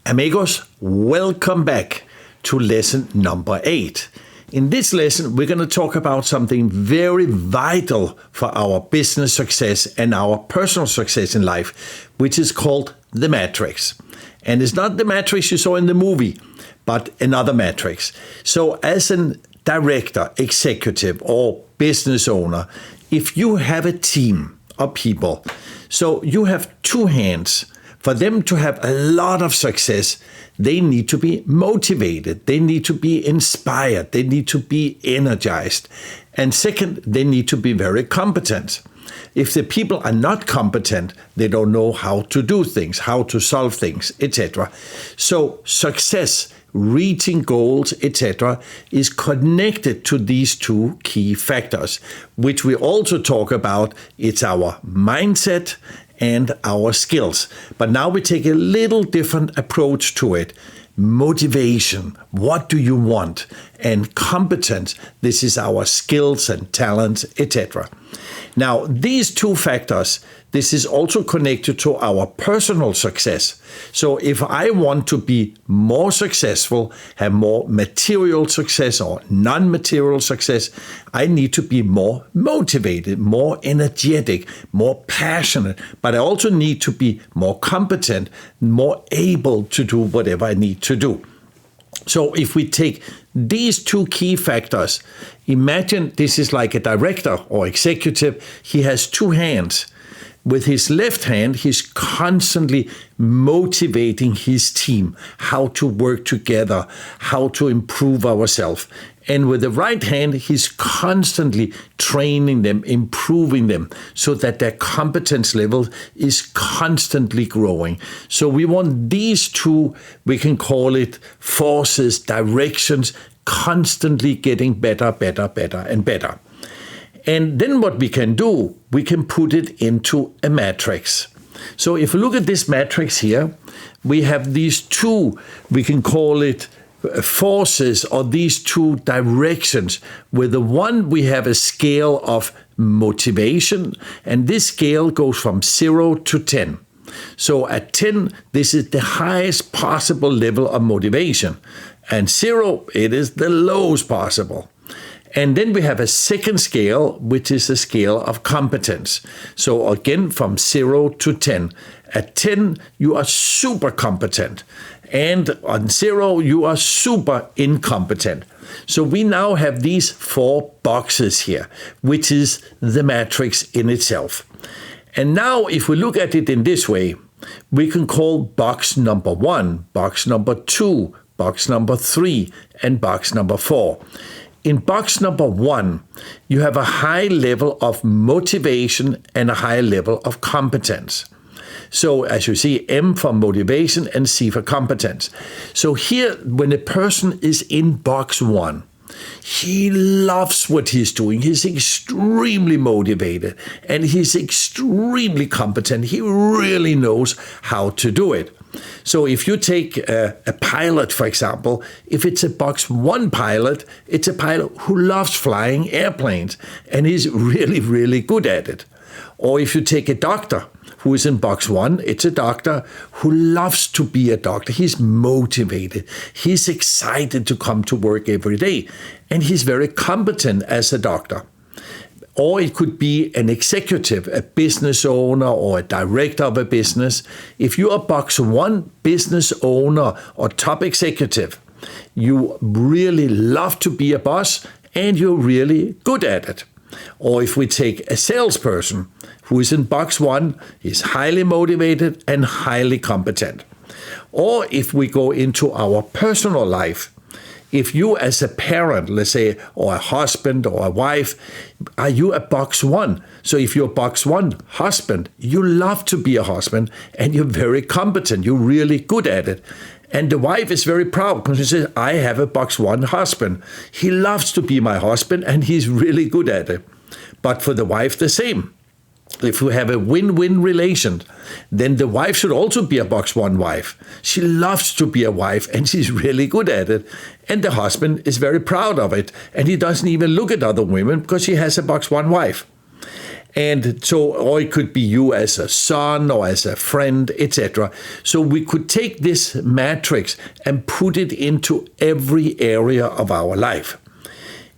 Amigos, welcome back to lesson number 8. In this lesson, we're going to talk about something very vital for our business success and our personal success in life, which is called the matrix. And it's not the matrix you saw in the movie, but another matrix. So as a director, executive, or business owner, if you have a team of people, so you have two hands. For them to have a lot of success, they need to be motivated. They need to be inspired. They need to be energized. And second, they need to be very competent. If the people are not competent, they don't know how to do things, how to solve things, etc. So success, reaching goals, etc., is connected to these two key factors, which we also talk about. It's our mindset and our skills. But now we take a little different approach to it. Motivation, what do you want? And competence, this is our skills and talents, etc. Now, these two factors, this is also connected to our personal success. So if I want to be more successful, have more material success or non-material success, I need to be more motivated, more energetic, more passionate, but I also need to be more competent, more able to do whatever I need to do. So if we take these two key factors, imagine this is like a director or executive. He has two hands. With his left hand, he's constantly motivating his team, how to work together, how to improve ourselves. And with the right hand, he's constantly training them, improving them, so that their competence level is constantly growing. So we want these two, we can call it forces, directions, constantly getting better, and better. And then what we can do, we can put it into a matrix. So if you look at this matrix here, we have these two, we can call it forces, or these two directions. With the one, we have a scale of motivation, and this scale goes from 0 to 10. So at 10, this is the highest possible level of motivation, and 0, it is the lowest possible. And then we have a second scale, which is a scale of competence. So again, from 0 to 10. At 10, you are super competent. And on 0, you are super incompetent. So we now have these 4 boxes here, which is the matrix in itself. And now if we look at it in this way, we can call box number 1, box number 2, box number 3, and box number 4. In box number 1, you have a high level of motivation and a high level of competence. So as you see, M for motivation and C for competence. So here, when a person is in box 1, he loves what he's doing. He's extremely motivated and he's extremely competent. He really knows how to do it. So if you take a pilot, for example, if it's a box 1 pilot, it's a pilot who loves flying airplanes and he's really, really good at it. Or if you take a doctor who is in box 1, it's a doctor who loves to be a doctor. He's motivated. He's excited to come to work every day. And he's very competent as a doctor. Or it could be an executive, a business owner, or a director of a business. If you are box 1 business owner or top executive, you really love to be a boss and you're really good at it. Or if we take a salesperson who is in box 1, is highly motivated and highly competent. Or if we go into our personal life, if you as a parent, let's say, or a husband or a wife, are you a box 1? So if you're box 1 husband, you love to be a husband and you're very competent. You're really good at it. And the wife is very proud because she says, I have a box 1 husband. He loves to be my husband and he's really good at it. But for the wife, the same. If we have a win-win relation, then the wife should also be a box 1 wife. She loves to be a wife and she's really good at it. And the husband is very proud of it. And he doesn't even look at other women because he has a box 1 wife. And so, or it could be you as a son or as a friend, etc. So we could take this matrix and put it into every area of our life.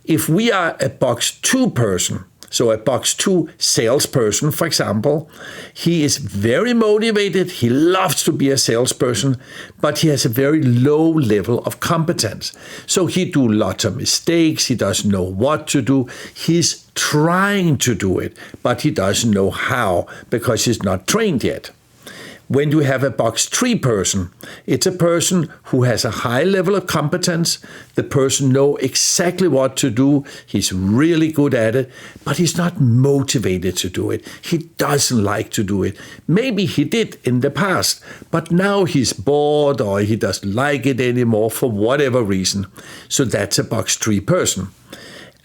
If we are a box 2 person, so a box 2 salesperson, for example, he is very motivated. He loves to be a salesperson, but he has a very low level of competence. So he do lots of mistakes. He doesn't know what to do. He's trying to do it, but he doesn't know how because he's not trained yet. When you have a box 3 person, it's a person who has a high level of competence. The person knows exactly what to do. He's really good at it, but he's not motivated to do it. He doesn't like to do it. Maybe he did in the past, but now he's bored or he doesn't like it anymore for whatever reason. So that's a box 3 person.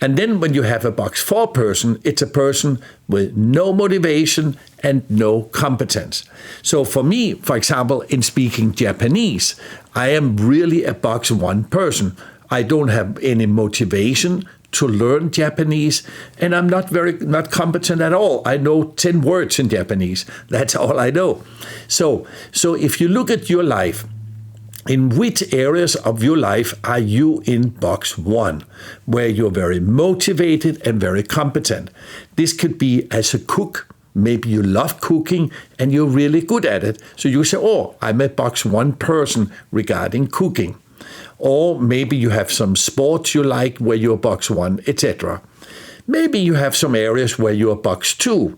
And then when you have a box 4 person, it's a person with no motivation and no competence. So for me, for example, in speaking Japanese, I am really a box 1 person. I don't have any motivation to learn Japanese, and I'm not competent at all. I know 10 words in Japanese. That's all I know. So if you look at your life, in which areas of your life are you in box 1, where you're very motivated and very competent? This could be as a cook. Maybe you love cooking and you're really good at it. So you say, oh, I'm a box 1 person regarding cooking. Or maybe you have some sports you like where you're box 1, etc. Maybe you have some areas where you're box 2,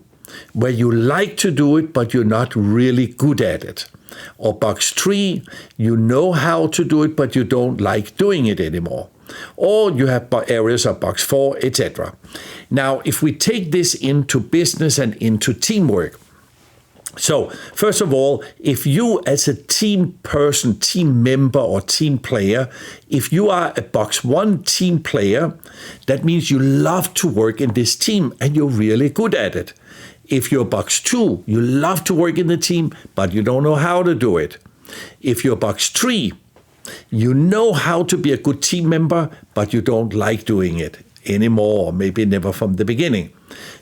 where you like to do it, but you're not really good at it. Or box 3, you know how to do it, but you don't like doing it anymore. Or you have areas of box 4, etc. Now, if we take this into business and into teamwork, so first of all, if you as a team person, team member or team player, if you are a box 1 team player, that means you love to work in this team and you're really good at it. If you're box 2, you love to work in the team, but you don't know how to do it. If you're box 3, you know how to be a good team member, but you don't like doing it anymore, or maybe never from the beginning.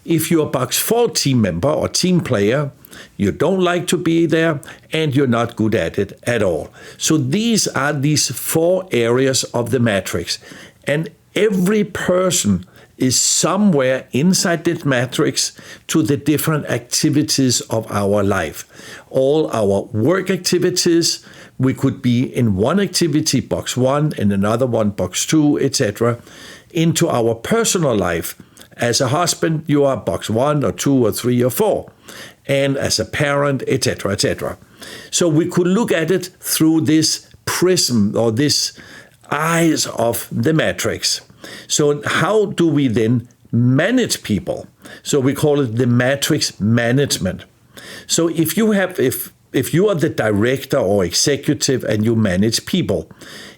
If you're a box 4 team member or team player, you don't like to be there and you're not good at it at all. So these are these 4 areas of the matrix. And every person is somewhere inside that matrix to the different activities of our life. All our work activities, we could be in one activity, box 1, in another one, box 2, etc. Into our personal life. As a husband, you are box 1 or 2 or 3 or 4. And as a parent, etc., etc. So we could look at it through this prism or this eyes of the matrix. So how do we then manage people? So we call it the matrix management. So if you are the director or executive and you manage people,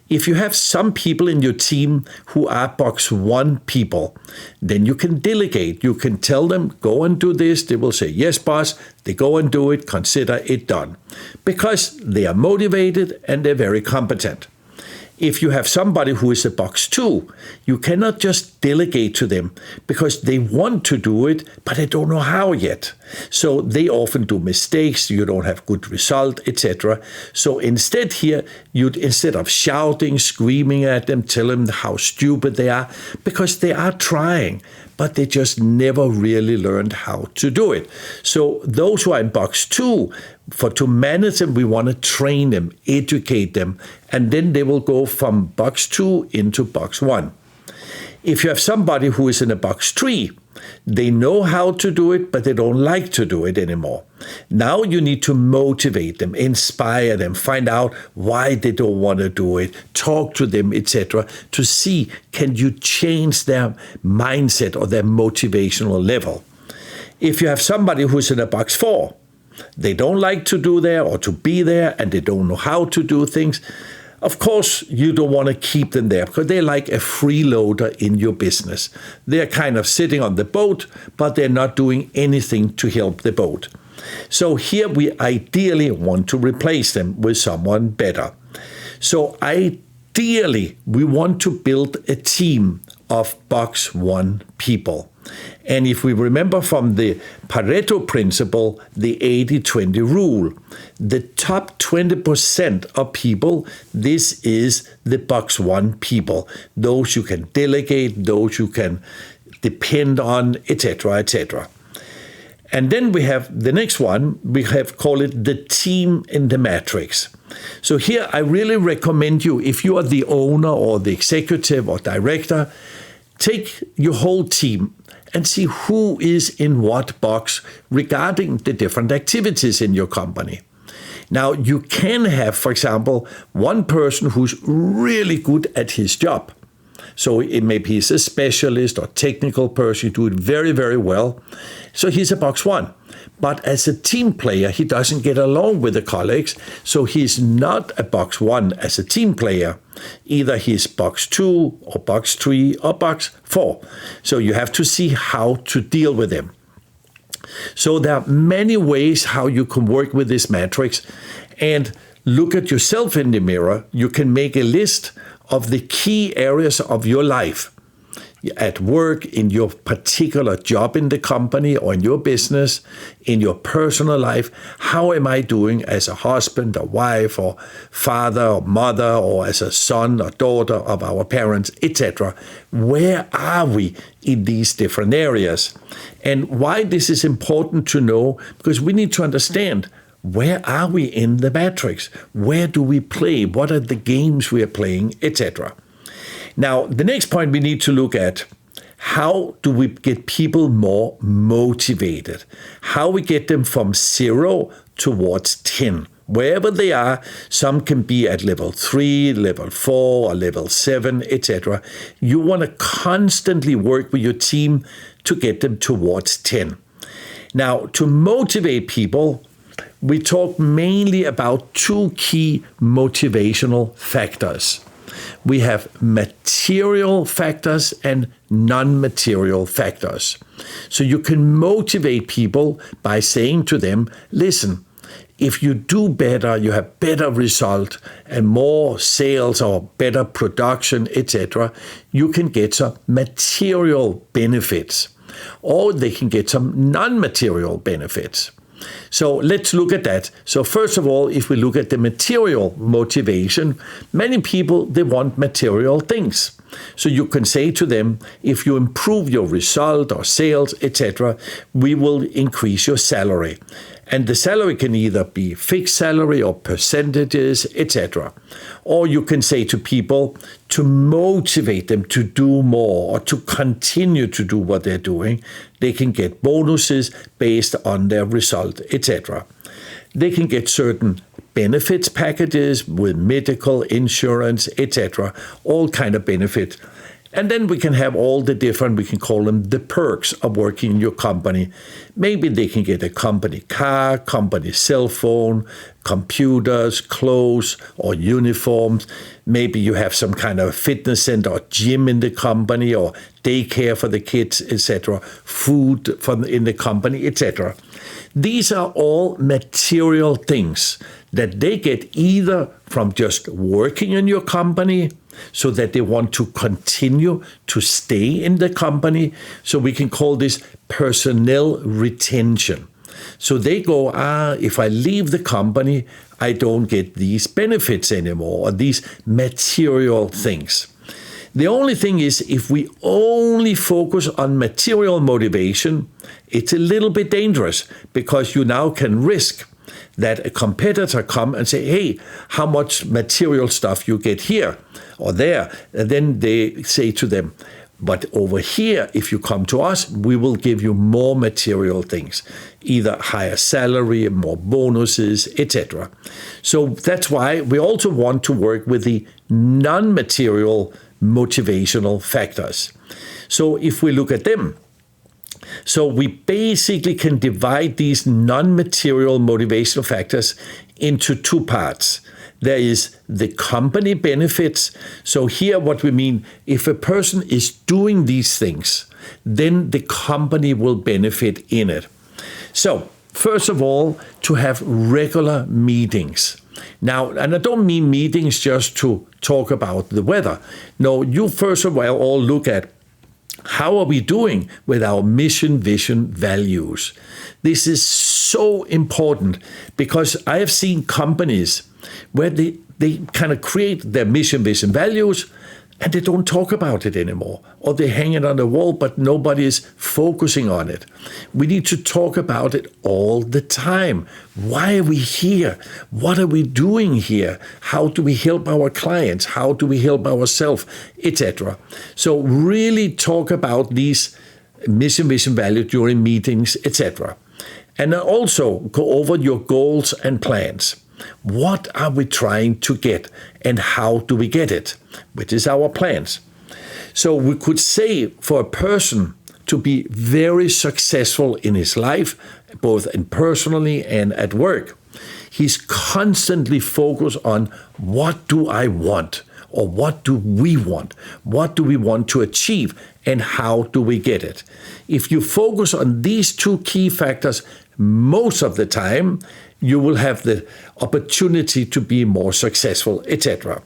if you have some people in your team who are box 1 people, then you can delegate. You can tell them, go and do this. They will say, yes, boss. They go and do it. Consider it done. Because they are motivated and they're very competent. If you have somebody who is a box 2, you cannot just delegate to them because they want to do it, but they don't know how yet. So they often do mistakes, you don't have good result, etc. So instead here, instead of shouting, screaming at them, tell them how stupid they are, because they are trying, but they just never really learned how to do it. So those who are in box 2, to manage them, we want to train them, educate them, and then they will go from box 2 into box 1. If you have somebody who is in a box 3, they know how to do it, but they don't like to do it anymore. Now you need to motivate them, inspire them, find out why they don't want to do it, talk to them, etc., to see, can you change their mindset or their motivational level. If you have somebody who's in a box 4, they don't like to do there or to be there, and they don't know how to do things. Of course, you don't want to keep them there because they're like a freeloader in your business. They're kind of sitting on the boat, but they're not doing anything to help the boat. So here we ideally want to replace them with someone better. So ideally, we want to build a team of box 1 people. And if we remember from the Pareto principle, the 80-20 rule, the top 20% of people, this is the box one people. Those you can delegate, those you can depend on, etc., etc. And then we have the next one, we have called it the team in the matrix. So here I really recommend you, if you are the owner or the executive or director, take your whole team and see who is in what box regarding the different activities in your company. Now, you can have, for example, one person who's really good at his job. So it maybe he's a specialist or technical person, you do it very, very well. So he's a box one. But as a team player, he doesn't get along with the colleagues, so he's not a box one as a team player. Either he's box two or box three or box four. So you have to see how to deal with him. So there are many ways how you can work with this matrix, and look at yourself in the mirror. You can make a list of the key areas of your life at work, in your particular job in the company or in your business, in your personal life. How am I doing as a husband or wife or father or mother, or as a son or daughter of our parents, etc.? Where are we in these different areas? And why this is important to know, because we need to understand, where are we in the matrix? Where do we play? What are the games we are playing, etc.? Now, the next point we need to look at, how do we get people more motivated? How we get them from 0 towards 10? Wherever they are, some can be at level 3, level 4, or level 7, etc. You want to constantly work with your team to get them towards 10. Now, to motivate people, we talk mainly about two key motivational factors. We have material factors and non-material factors. So you can motivate people by saying to them, listen, if you do better, you have better result and more sales or better production, etc., you can get some material benefits, or they can get some non-material benefits. So let's look at that. So first of all, if we look at the material motivation, many people, they want material things. So you can say to them, if you improve your result or sales, etc., we will increase your salary. And the salary can either be fixed salary or percentages, etc. Or you can say to people, to motivate them to do more or to continue to do what they're doing, they can get bonuses based on their result, etc. They can get certain benefits packages with medical insurance, etc., all kind of benefits. And then we can have all the different, we can call them the perks of working in your company. Maybe they can get a company car, company cell phone, computers, clothes, or uniforms. Maybe you have some kind of fitness center or gym in the company, or daycare for the kids, etc., food in the company, etc. These are all material things that they get either from just working in your company, so that they want to continue to stay in the company. So we can call this personnel retention. So they go, if I leave the company, I don't get these benefits anymore, or these material things. The only thing is, if we only focus on material motivation, it's a little bit dangerous, because you now can risk that a competitor come and say, hey, how much material stuff you get here or there. And then they say to them, but over here, if you come to us, we will give you more material things, either higher salary, more bonuses, etc. So that's why we also want to work with the non-material motivational factors. So if we look at them, so we basically can divide these non-material motivational factors into two parts. There is the company benefits. So here what we mean, if a person is doing these things, then the company will benefit in it. So first of all, to have regular meetings. Now, and I don't mean meetings just to talk about the weather. No, you first of all look at How are we doing with our mission, vision, values? This is so important because I have seen companies where they kind of create their mission, vision, values, and they don't talk about it anymore. Or they hang it on the wall, but nobody is focusing on it. We need to talk about it all the time. Why are we here? What are we doing here? How do we help our clients? How do we help ourselves, etc.? So really talk about these mission, vision, value during meetings, etc. And also go over your goals and plans. What are we trying to get and how do we get it? Which is our plans. So we could say for a person to be very successful in his life, both personally and at work, he's constantly focused on what do I want or what do we want? What do we want to achieve and how do we get it? If you focus on these two key factors most of the time, you will have the opportunity to be more successful, etc.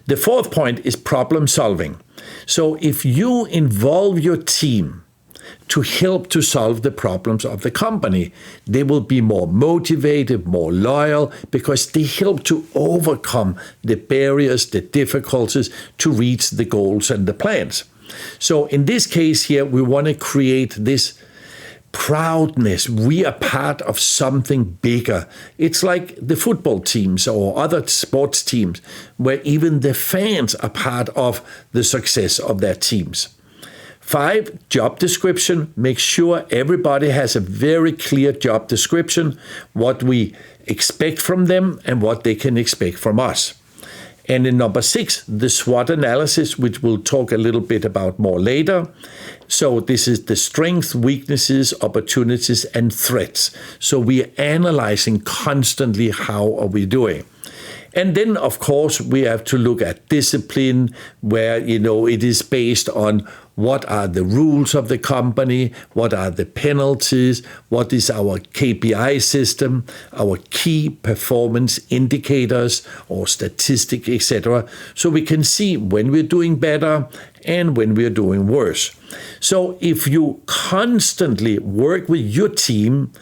The fourth point is problem solving. So if you involve your team to help to solve the problems of the company, they will be more motivated, more loyal, because they help to overcome the barriers, the difficulties to reach the goals and the plans. So in this case here, we want to create this proudness. We are part of something bigger. It's like the football teams or other sports teams where even the fans are part of the success of their teams. 5, job description. Make sure everybody has a very clear job description, what we expect from them and what they can expect from us. And in number 6, the SWOT analysis, which we'll talk a little bit about more later. So this is the strengths, weaknesses, opportunities, and threats. So we are analyzing constantly how are we doing. And then, of course, we have to look at discipline, where, it is based on what are the rules of the company, what are the penalties, what is our KPI system, our key performance indicators or statistics, etc. So we can see when we're doing better and when we're doing worse. So if you constantly work with your team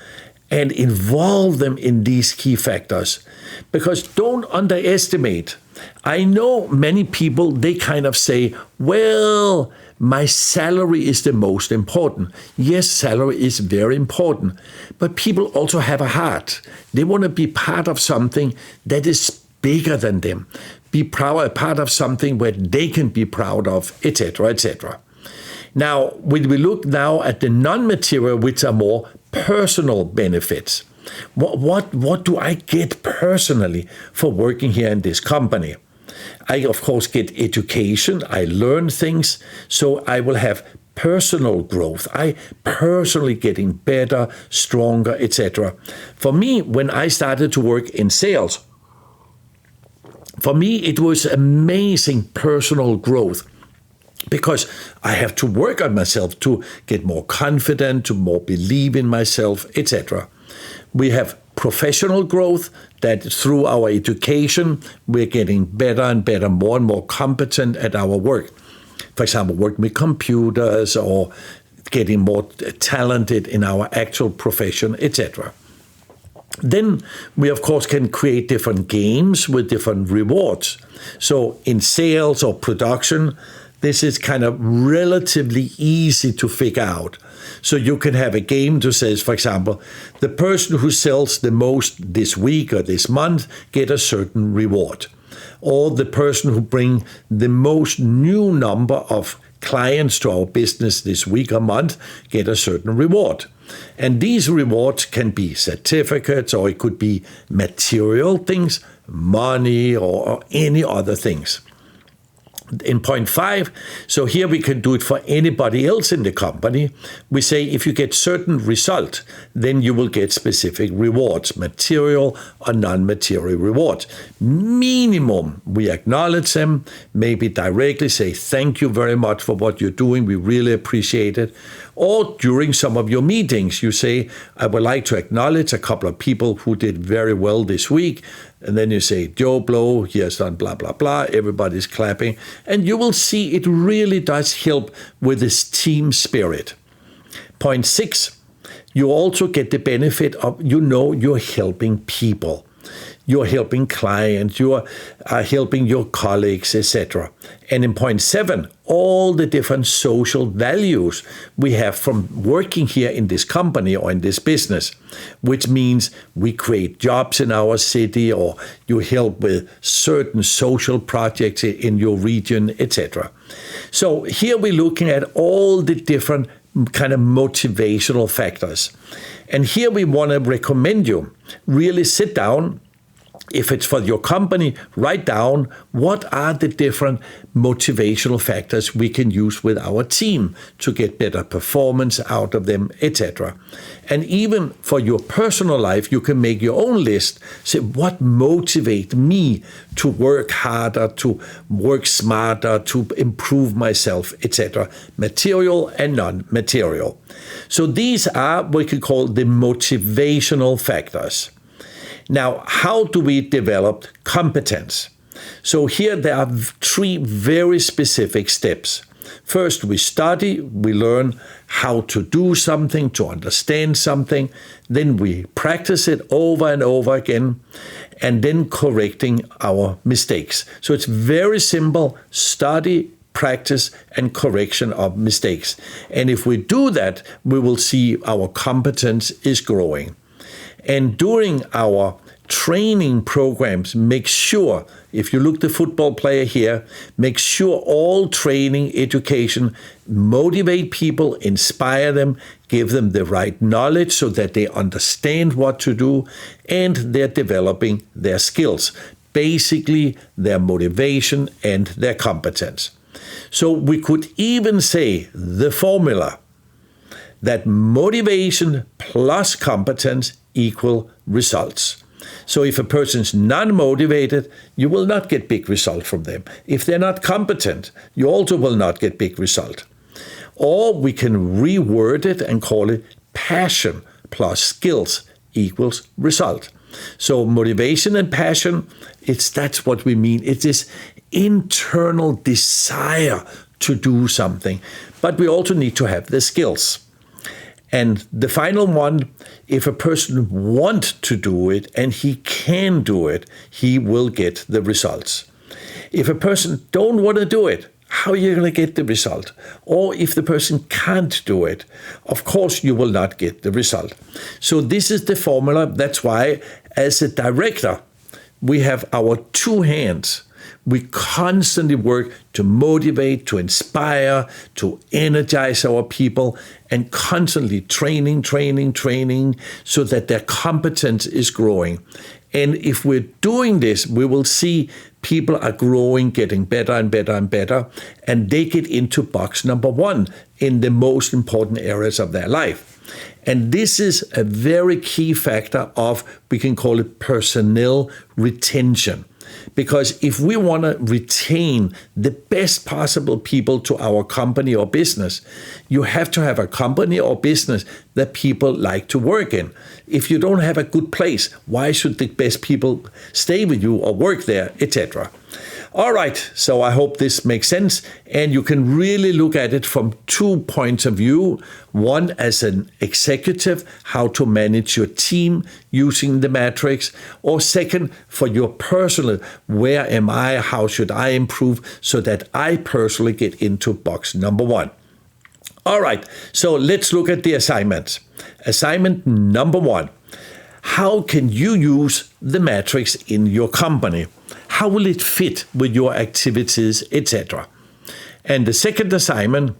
and involve them in these key factors, because don't underestimate. I know many people, they kind of say, well, my salary is the most important. Yes, salary is very important, but people also have a heart. They want to be part of something that is bigger than them, be proud, a part of something where they can be proud of, etc., etc. Now, when we look now at the non-material, which are more personal benefits, what do I get personally for working here in this company? I, of course, get education. I learn things. So I will have personal growth. I personally getting better, stronger, etc. For me, when I started to work in sales, for me, it was amazing personal growth. Because I have to work on myself to get more confident, to more believe in myself, etc. We have professional growth that through our education, we're getting better and better, more and more competent at our work. For example, working with computers or getting more talented in our actual profession, etc. Then we, of course, can create different games with different rewards. So in sales or production, this is kind of relatively easy to figure out. So you can have a game that says, for example, the person who sells the most this week or this month get a certain reward. Or the person who brings the most new number of clients to our business this week or month get a certain reward. And these rewards can be certificates, or it could be material things, money, or any other things. In point 5, so here we can do it for anybody else in the company. We say if you get certain result, then you will get specific rewards, material or non-material rewards. Minimum, we acknowledge them, maybe directly say thank you very much for what you're doing, we really appreciate it. Or during some of your meetings, you say, I would like to acknowledge a couple of people who did very well this week. And then you say, Joe Blow, he has done blah, blah, blah. Everybody's clapping. And you will see it really does help with this team spirit. Point 6, you also get the benefit of, you're helping people. You're helping clients, you are helping your colleagues, etc. And in point 7, all the different social values we have from working here in this company or in this business, which means we create jobs in our city, or you help with certain social projects in your region, etc. So here we're looking at all the different kind of motivational factors. And here we want to recommend you really sit down. If it's for your company, write down what are the different motivational factors we can use with our team to get better performance out of them, etc. And even for your personal life, you can make your own list. Say, what motivates me to work harder, to work smarter, to improve myself, etc. Material and non-material. So these are what we could call the motivational factors. Now, how do we develop competence? So here there are 3 very specific steps. First, we study, we learn how to do something, to understand something. Then we practice it over and over again, and then correcting our mistakes. So it's very simple: study, practice, and correction of mistakes. And if we do that, we will see our competence is growing. And during our training programs, make sure, if you look the football player here, make sure all training, education, motivate people, inspire them, give them the right knowledge so that they understand what to do, and they're developing their skills, basically their motivation and their competence. So we could even say the formula that motivation plus competence equal results. So if a person's non-motivated, you will not get big result from them. If they're not competent, you also will not get big result. Or we can reword it and call it passion plus skills equals result. So motivation and passion, that's what we mean. It's this internal desire to do something. But we also need to have the skills. And the final one, if a person wants to do it and he can do it, he will get the results. If a person don't want to do it, how are you going to get the result? Or if the person can't do it, of course you will not get the result. So this is the formula. That's why as a director, we have our 2 hands. We constantly work to motivate, to inspire, to energize our people, and constantly training, so that their competence is growing. And if we're doing this, we will see people are growing, getting better and better and better, and they get into box number 1 in the most important areas of their life. And this is a very key factor of, we can call it personnel retention. Because if we want to retain the best possible people to our company or business, you have to have a company or business that people like to work in. If you don't have a good place, why should the best people stay with you or work there, etc.? All right, so I hope this makes sense, and you can really look at it from 2 points of view. One, as an executive, how to manage your team using the matrix, or second, for your personal, where am I, how should I improve, so that I personally get into box number 1. All right, so let's look at the assignments. Assignment number 1. How can you use the matrix in your company? How will it fit with your activities, etc.? And the second assignment,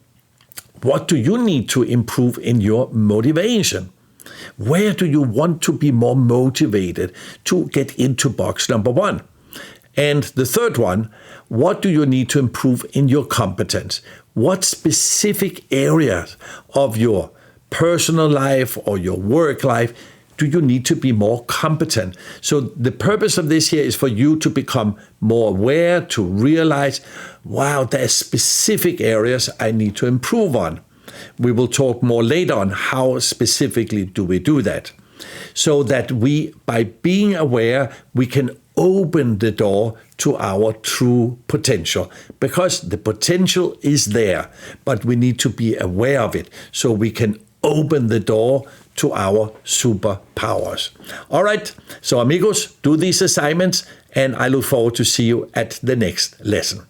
what do you need to improve in your motivation? Where do you want to be more motivated to get into box number 1? And the third one, what do you need to improve in your competence? What specific areas of your personal life or your work life do you need to be more competent? So the purpose of this here is for you to become more aware, to realize, wow, there's specific areas I need to improve on. We will talk more later on how specifically do we do that. So that we, by being aware, we can open the door to our true potential, because the potential is there, but we need to be aware of it so we can open the door to our superpowers. All right, so amigos, do these assignments, and I look forward to see you at the next lesson.